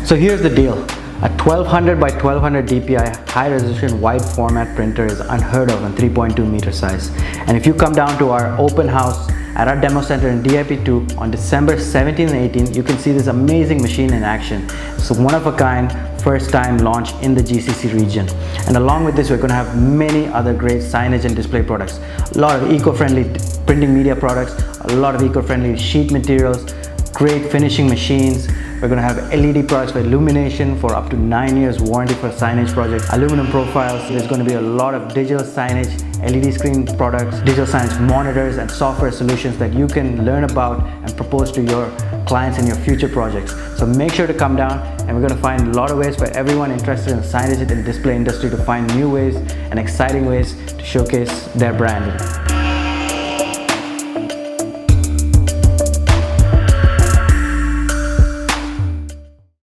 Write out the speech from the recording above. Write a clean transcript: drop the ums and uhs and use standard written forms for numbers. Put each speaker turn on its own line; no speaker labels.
So here's the deal. A 1200 by 1200 dpi high resolution wide format printer is unheard of in 3.2 meter size. And if you come down to our open house at our demo center in DIP2 on December 17 and 18, you can see this amazing machine in action. It's one of a kind, first time launch in the GCC region. And along with this, we're going to have many other great signage and display products. A lot of eco-friendly printing media products, a lot of eco-friendly sheet materials, great finishing machines. We're going to have LED products for illumination for up to 9 years warranty for signage projects, aluminum profiles. There's going to be a lot of digital signage, LED screen products, digital signage monitors and software solutions that you can learn about and propose to your clients in your future projects. So make sure to come down, and we're going to find a lot of ways for everyone interested in the signage and display industry to find new ways and exciting ways to showcase their brand.